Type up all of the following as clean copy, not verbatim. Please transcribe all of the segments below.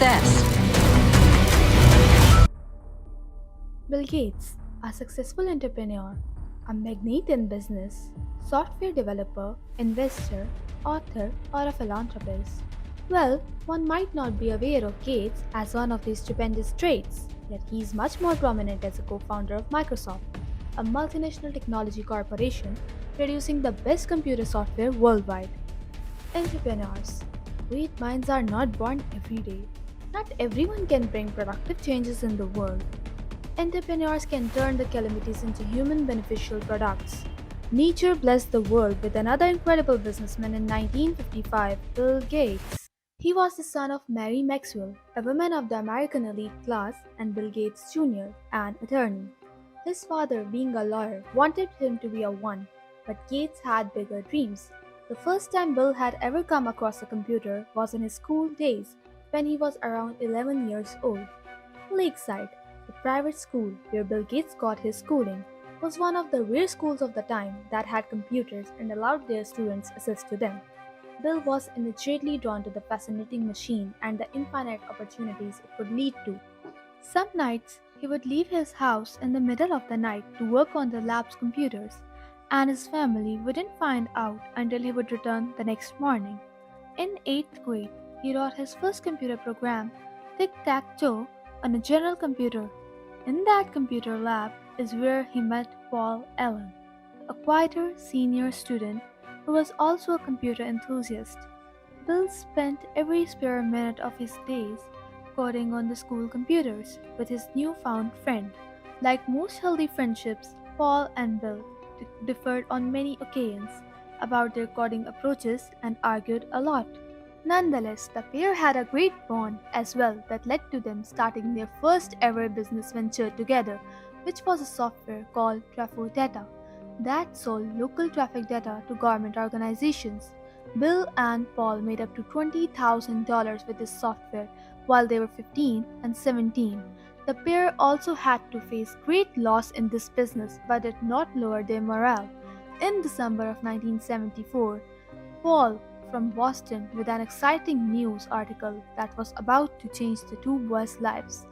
success. Bill Gates, a successful entrepreneur, a magnate in business, software developer, investor, author, or a philanthropist. Well, one might not be aware of Gates as one of these stupendous traits, yet he is much more prominent as a co founder of Microsoft, a multinational technology corporation producing the best computer software worldwide. Entrepreneurs. Great minds are not born every day. Not everyone can bring productive changes in the world. Entrepreneurs can turn the calamities into human beneficial products. Nature blessed the world with another incredible businessman in 1955, Bill Gates. He was the son of Mary Maxwell, a woman of the American elite class, and Bill Gates Jr., an attorney. His father, being a lawyer, wanted him to be a one, but Gates had bigger dreams. The first time Bill had ever come across a computer was in his school days when he was around 11 years old. Lakeside, the private school where Bill Gates got his schooling, was one of the rare schools of the time that had computers and allowed their students access to them. Bill was immediately drawn to the fascinating machine and the infinite opportunities it could lead to. Some nights, he would leave his house in the middle of the night to work on the lab's computers, and his family wouldn't find out until he would return the next morning. In 8th grade, he wrote his first computer program, Tic Tac Toe, on a general computer. In that computer lab is where he met Paul Allen, a quieter senior student who was also a computer enthusiast. Bill spent every spare minute of his days coding on the school computers with his newfound friend. Like most healthy friendships, Paul and Bill differed on many occasions about their coding approaches and argued a lot. Nonetheless, the pair had a great bond as well that led to them starting their first ever business venture together, which was a software called Traffic Data that sold local traffic data to government organizations. Bill and Paul made up to $20,000 with this software while they were 15 and 17. The pair also had to face great loss in this business but did not lower their morale. In December of 1974, Paul from Boston with an exciting news article that was about to change the two boys' lives.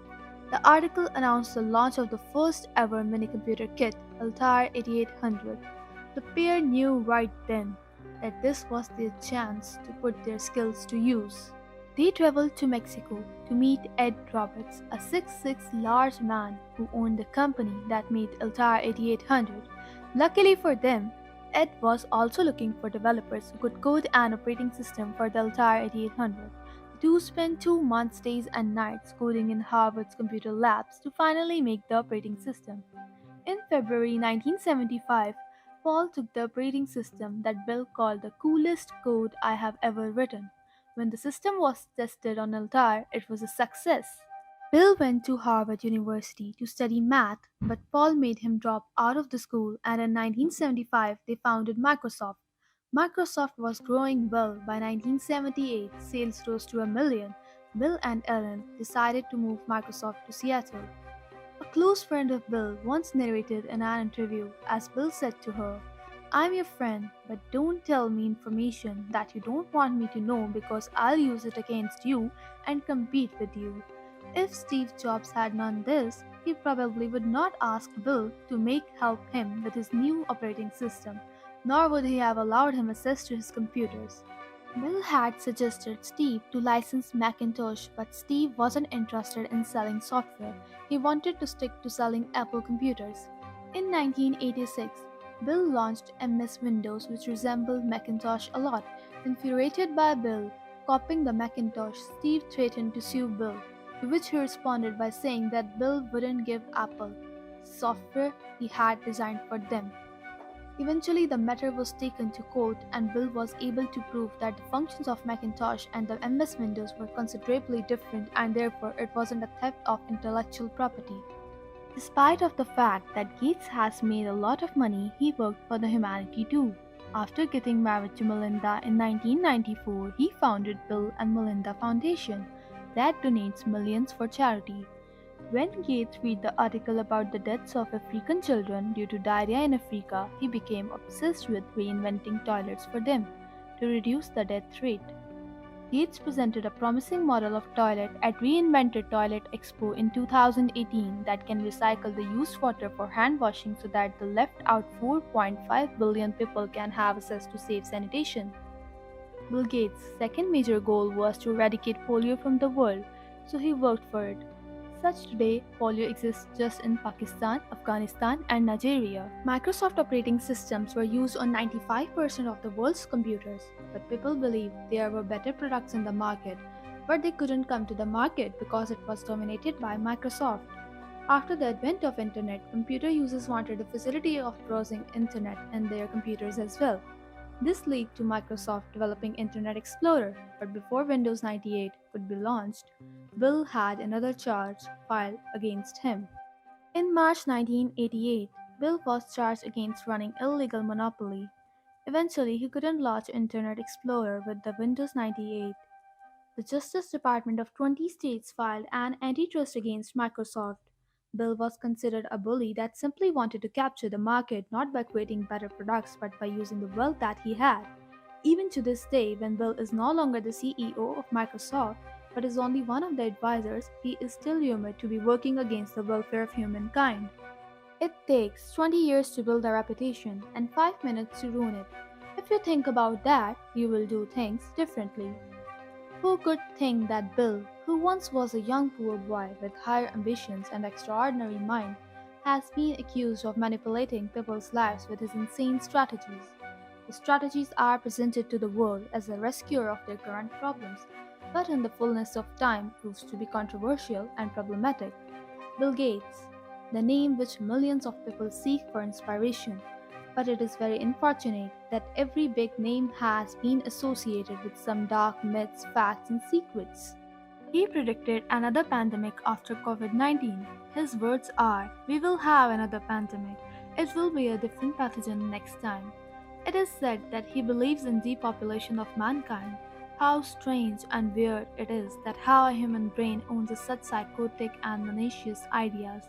The article announced the launch of the first ever minicomputer kit, Altair 8800. The pair knew right then that this was their chance to put their skills to use. They traveled to Mexico to meet Ed Roberts, a 6'6" large man who owned the company that made Altair 8800. Luckily for them, Ed was also looking for developers who could code an operating system for the Altair 8800. The two spent 2 months, days, and nights coding in Harvard's computer labs to finally make the operating system. In February 1975, Paul took the operating system that Bill called the coolest code I have ever written. When the system was tested on Altair, it was a success. Bill went to Harvard University to study math, but Paul made him drop out of the school, and in 1975 they founded Microsoft. Microsoft was growing well. By 1978, sales rose to a million. Bill and Ellen decided to move Microsoft to Seattle. A close friend of Bill once narrated in an interview as Bill said to her, "I'm your friend, but don't tell me information that you don't want me to know because I'll use it against you and compete with you." If Steve Jobs had known this, he probably would not ask Bill to help him with his new operating system, nor would he have allowed him access to his computers. Bill had suggested Steve to license Macintosh, but Steve wasn't interested in selling software. He wanted to stick to selling Apple computers. In 1986, Bill launched MS Windows, which resembled Macintosh a lot. Infuriated by Bill copying the Macintosh, Steve threatened to sue Bill, to which he responded by saying that Bill wouldn't give Apple software he had designed for them. Eventually, the matter was taken to court, and Bill was able to prove that the functions of Macintosh and the MS Windows were considerably different, and therefore it wasn't a theft of intellectual property. Despite of the fact that Gates has made a lot of money, he worked for the humanity too. After getting married to Melinda in 1994, he founded Bill and Melinda Foundation that donates millions for charity. When Gates read the article about the deaths of African children due to diarrhea in Africa, he became obsessed with reinventing toilets for them to reduce the death rate. Gates presented a promising model of toilet at Reinvented Toilet Expo in 2018 that can recycle the used water for hand washing so that the left out 4.5 billion people can have access to safe sanitation. Bill Gates' second major goal was to eradicate polio from the world, so he worked for it. Such today, polio exists just in Pakistan, Afghanistan, and Nigeria. Microsoft operating systems were used on 95% of the world's computers, but people believed there were better products in the market, but they couldn't come to the market because it was dominated by Microsoft. After the advent of internet, computer users wanted the facility of browsing internet in their computers as well. This led to Microsoft developing Internet Explorer, but before Windows 98 could be launched, Bill had another charge filed against him. In March 1988, Bill was charged against running illegal monopoly. Eventually, he couldn't launch Internet Explorer with the Windows 98. The Justice Department of 20 states filed an antitrust against Microsoft. Bill was considered a bully that simply wanted to capture the market not by creating better products but by using the wealth that he had. Even to this day, when Bill is no longer the CEO of Microsoft but is only one of the advisors, he is still rumored to be working against the welfare of humankind. It takes 20 years to build a reputation and 5 minutes to ruin it. If you think about that, you will do things differently. Who could think that Bill, who once was a young poor boy with higher ambitions and extraordinary mind, has been accused of manipulating people's lives with his insane strategies? The strategies are presented to the world as a rescuer of their current problems, but in the fullness of time proves to be controversial and problematic. Bill Gates, the name which millions of people seek for inspiration, but it is very unfortunate that every big name has been associated with some dark myths, facts, and secrets. He predicted another pandemic after COVID 19. His words are, "We will have another pandemic. It will be a different pathogen next time." It is said that he believes in depopulation of mankind. How strange and weird it is that how a human brain owns such psychotic and malicious ideas.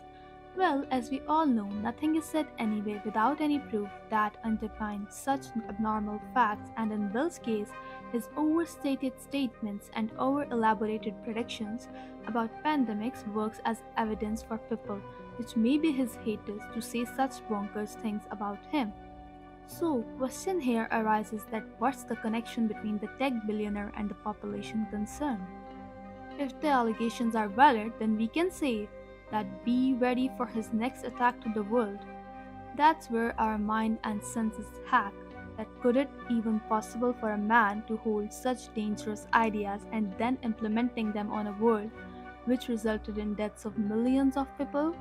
Well, as we all know, nothing is said anyway without any proof that underpins such abnormal facts, and in Bill's case, his overstated statements and over-elaborated predictions about pandemics works as evidence for people, which may be his haters, to say such bonkers things about him. So, question here arises that what's the connection between the tech billionaire and the population concerned? If the allegations are valid, then we can say that be ready for his next attack to the world. That's where our mind and senses hack. That could it even possible for a man to hold such dangerous ideas and then implementing them on a world which resulted in deaths of millions of people?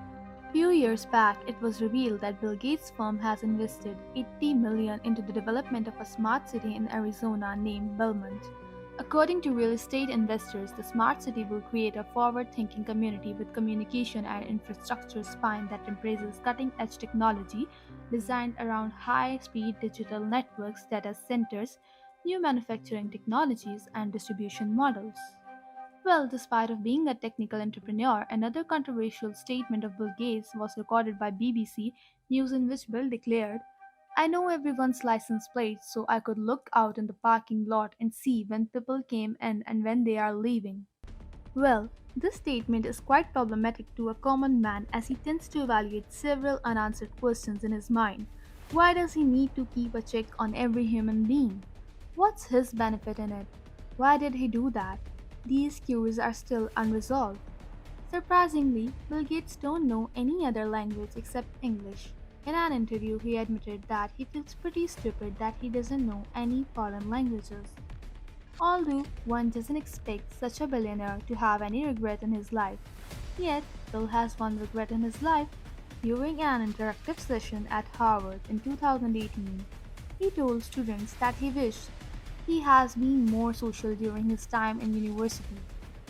Few years back, it was revealed that Bill Gates' firm has invested 80 million into the development of a smart city in Arizona named Belmont. According to real estate investors, the smart city will create a forward-thinking community with communication and infrastructure spine that embraces cutting-edge technology designed around high-speed digital networks, data centers, new manufacturing technologies, and distribution models. Well, despite of being a technical entrepreneur, another controversial statement of Bill Gates was recorded by BBC News in which Bill declared, "I know everyone's license plates, so I could look out in the parking lot and see when people came in and when they are leaving." Well, this statement is quite problematic to a common man as he tends to evaluate several unanswered questions in his mind. Why does he need to keep a check on every human being? What's his benefit in it? Why did he do that? These queries are still unresolved. Surprisingly, Bill Gates don't know any other language except English. In an interview, he admitted that he feels pretty stupid that he doesn't know any foreign languages. Although one doesn't expect such a billionaire to have any regret in his life, yet Bill has one regret in his life. During an interactive session at Harvard in 2018, he told students that he wished he has been more social during his time in university.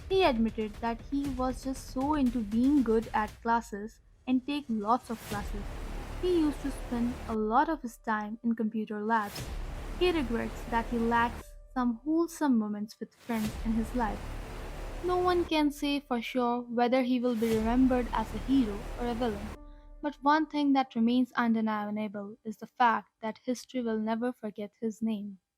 He admitted that he was just so into being good at classes and take lots of classes. He used to spend a lot of his time in computer labs. He regrets that he lacks some wholesome moments with friends in his life. No one can say for sure whether he will be remembered as a hero or a villain. But one thing that remains undeniable is the fact that history will never forget his name.